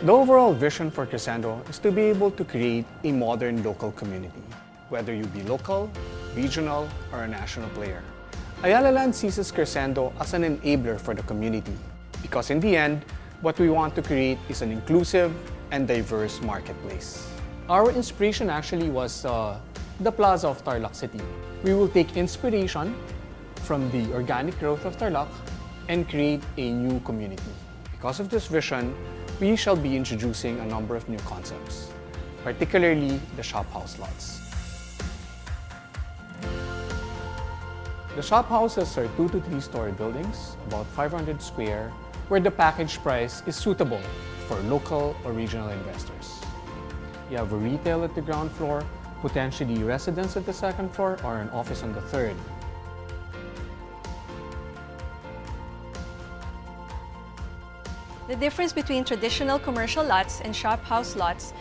The overall vision for Cresendo is to be able to create a modern local community, whether you be local, regional, or a national player. Ayala Land sees Cresendo as an enabler for the community because in the end, what we want to create is an inclusive and diverse marketplace. Our inspiration actually was the Plaza of Tarlac City. We will take inspiration from the organic growth of Tarlac and create a new community. Because of this vision, we shall be introducing a number of new concepts, particularly the shophouse lots. The shophouses are 2 to 3 story buildings, about 500 square, where the package price is suitable for local or regional investors. You have a retail at the ground floor, potentially residence at the second floor, or an office on the third. The difference between traditional commercial lots and shophouse lots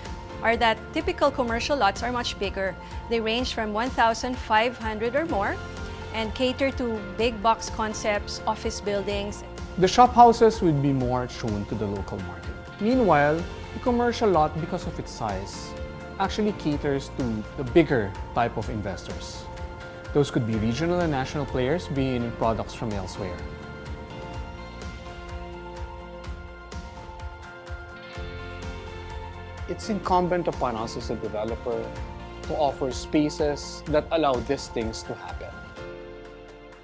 are that typical commercial lots are much bigger. They range from 1,500 or more and cater to big box concepts, office buildings. The shophouses would be more tuned to the local market. Meanwhile, the commercial lot, because of its size, actually caters to the bigger type of investors. Those could be regional and national players bringing in products from elsewhere. It's incumbent upon us as a developer to offer spaces that allow these things to happen.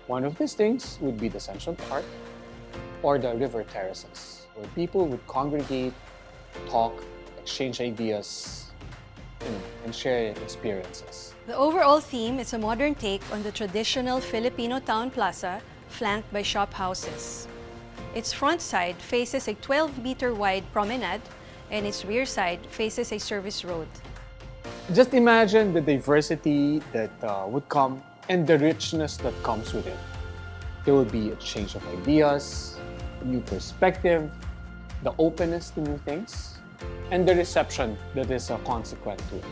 One of these things would be the Central Park or the river terraces, where people would congregate, talk, exchange ideas, and share experiences. The overall theme is a modern take on the traditional Filipino town plaza flanked by shophouses. Its front side faces a 12-meter wide promenade and its rear side faces a service road. Just imagine the diversity that would come and the richness that comes with it. There will be a exchange of ideas, a new perspective, the openness to new things, and the reception that is consequent to it.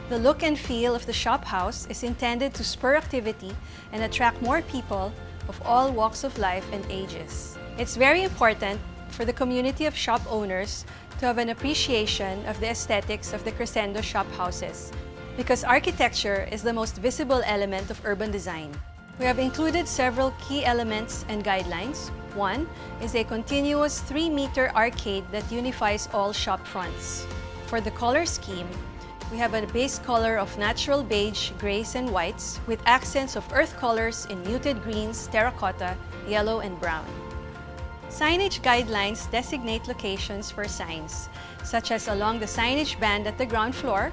The look and feel of the shophouse is intended to spur activity and attract more people of all walks of life and ages. It's very important for the community of shop owners to have an appreciation of the aesthetics of the Cresendo shophouses because architecture is the most visible element of urban design. We have included several key elements and guidelines. One is a continuous 3-meter arcade that unifies all shop fronts. For the color scheme, we have a base color of natural beige, grays, and whites with accents of earth colors in muted greens, terracotta, yellow, and brown. Signage guidelines designate locations for signs, such as along the signage band at the ground floor,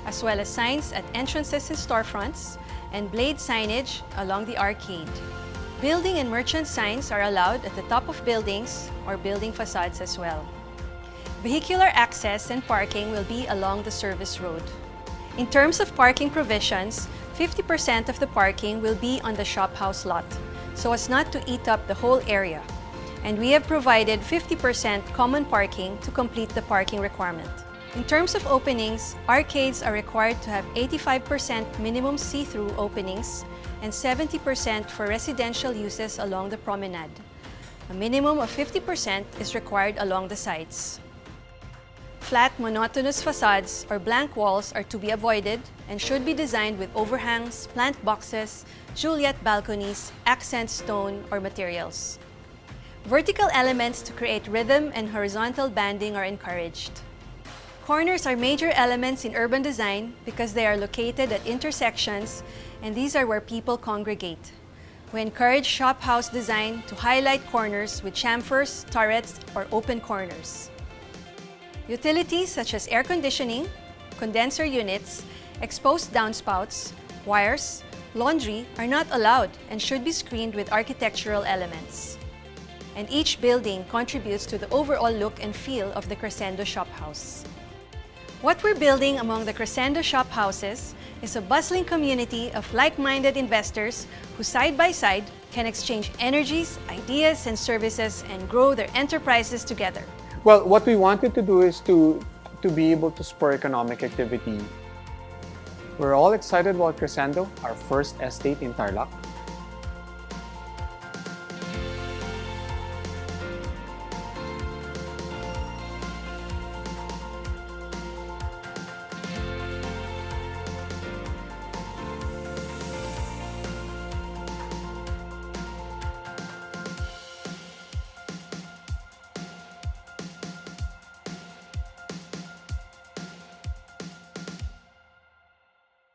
as well as signs at entrances and storefronts, and blade signage along the arcade. Building and merchant signs are allowed at the top of buildings or building facades as well. Vehicular access and parking will be along the service road. In terms of parking provisions, 50% of the parking will be on the shophouse lot, so as not to eat up the whole area. And we have provided 50% common parking to complete the parking requirement. In terms of openings, arcades are required to have 85% minimum see-through openings and 70% for residential uses along the promenade. A minimum of 50% is required along the sides. Flat, monotonous facades or blank walls are to be avoided and should be designed with overhangs, plant boxes, Juliet balconies, accent stone, or materials. Vertical elements to create rhythm and horizontal banding are encouraged. Corners are major elements in urban design because they are located at intersections and these are where people congregate. We encourage shophouse design to highlight corners with chamfers, turrets, or open corners. Utilities such as air conditioning, condenser units, exposed downspouts, wires, laundry are not allowed and should be screened with architectural elements. And each building contributes to the overall look and feel of the Cresendo shophouse. What we're building among the Cresendo shophouses is a bustling community of like-minded investors who side by side can exchange energies, ideas, and services and grow their enterprises together. Well, what we wanted to do is to be able to spur economic activity We're all excited about Cresendo, our first estate in Tarlac.